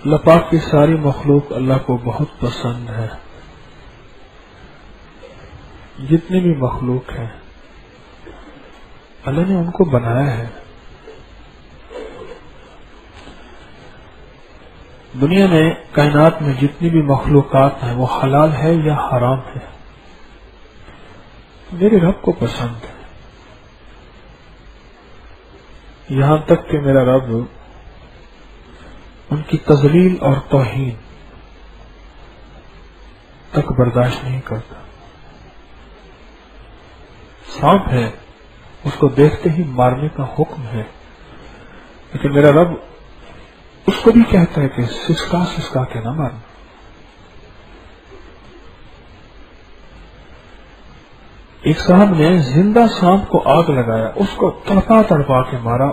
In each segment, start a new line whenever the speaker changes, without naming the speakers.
اللہ پاک کی ساری مخلوق اللہ کو بہت پسند ہے. جتنی بھی مخلوق ہیں اللہ نے ان کو بنایا ہے. دنیا میں کائنات میں جتنی بھی مخلوقات ہیں وہ حلال ہے یا حرام ہے میرے رب کو پسند ہے. یہاں تک کہ میرا رب ان کی تذلیل اور توہین تک برداشت نہیں کرتا. سانپ ہے اس کو دیکھتے ہی مارنے کا حکم ہے لیکن میرا رب اس کو بھی کہتا ہے کہ سسکا سسکا کے نہ مارنا. ایک صاحب نے زندہ سانپ کو آگ لگایا, اس کو تڑپا تڑپا کے مارا,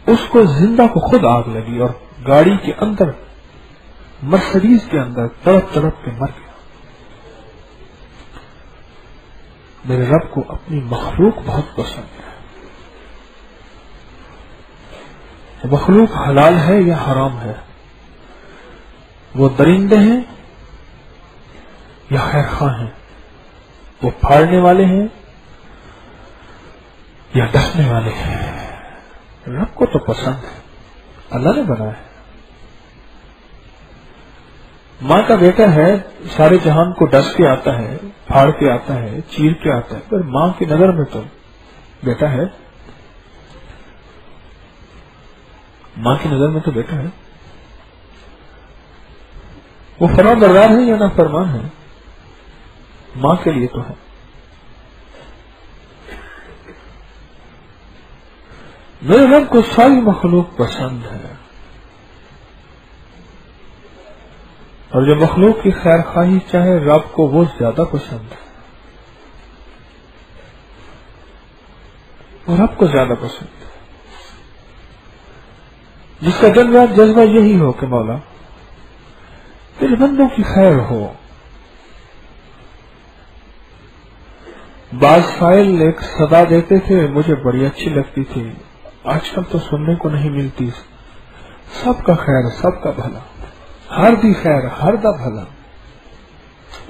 اس کو زندہ کو خود آگ لگی اور گاڑی کے اندر مرسڈیز کے اندر تڑپ تڑپ کے مر گیا. میرے رب کو اپنی مخلوق بہت پسند ہے. مخلوق حلال ہے یا حرام ہے, وہ درندے ہیں یا خیر خواہ ہیں, وہ پھاڑنے والے ہیں یا ڈسنے والے ہیں, رب کو تو پسند ہے, اللہ نے بنایا ہے. ماں کا بیٹا ہے, سارے جہان کو ڈس کے آتا ہے, پھاڑ کے آتا ہے, چیر کے آتا ہے, پر ماں کی نظر میں تو بیٹا ہے. ماں کی نظر میں تو بیٹا ہے. وہ فرما بردار ہے یا نہ فرمان ہے, ماں کے لیے تو ہے. میرے رب کو ساری مخلوق پسند ہے اور جو مخلوق کی خیر خواہی چاہے رب کو وہ زیادہ پسند ہے, وہ رب کو زیادہ پسند ہے. جس کا جذبہ یہی ہو کہ مولا تیرے بندوں کی خیر ہو. بعض فائل ایک صدا دیتے تھے, مجھے بڑی اچھی لگتی تھی, آج کل تو سننے کو نہیں ملتی. سب کا خیر سب کا بھلا, ہر دی خیر ہر دا بھلا,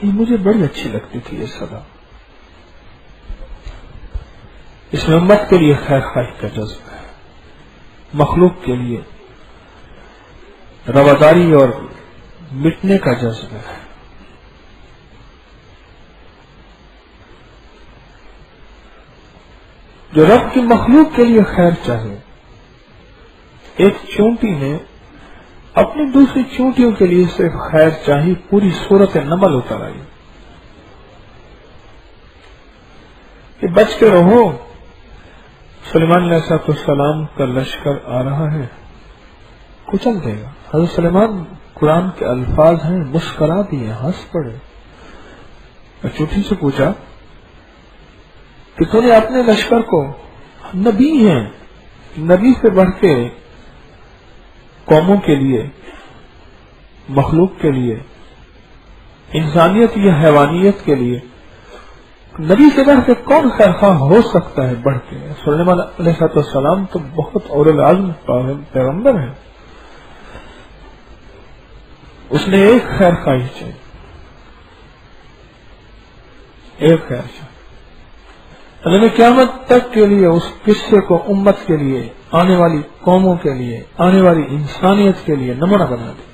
یہ مجھے بڑی اچھی لگتی تھی یہ صدا. اس میں امت کے لیے خیر خواہی کا جذبہ ہے, مخلوق کے لیے رواداری اور مٹنے کا جذبہ ہے. جو رب کی مخلوق کے لیے خیر چاہے. ایک چونٹی نے اپنی دوسری چونٹیوں کے لیے صرف خیر چاہی, پوری صورت نمل اتر آئی کہ بچ کے رہو, سلیمان علیہ السلام کا لشکر آ رہا ہے, کچل دے گا. حضرت سلیمان قرآن کے الفاظ ہیں, مسکرا دیے, ہنس پڑے. میں چوٹی سے پوچھا کہ تو نے اپنے لشکر کو, نبی ہیں, نبی سے بڑھ کے قوموں کے لیے, مخلوق کے لیے, انسانیت یا حیوانیت کے لیے, نبی سے بڑھ کے کون خیر خواہ ہو سکتا ہے بڑھ کے؟ سلیمان علیہ السلام تو بہت اول العزم پیغمبر ہے, اس نے ایک خیر خواہی چاہیے, ایک خیر چاہیے. اللہ نے قیامت تک کے لیے اس قصے کو امت کے لیے, آنے والی قوموں کے لیے, آنے والی انسانیت کے لیے نمونہ بنا دیا.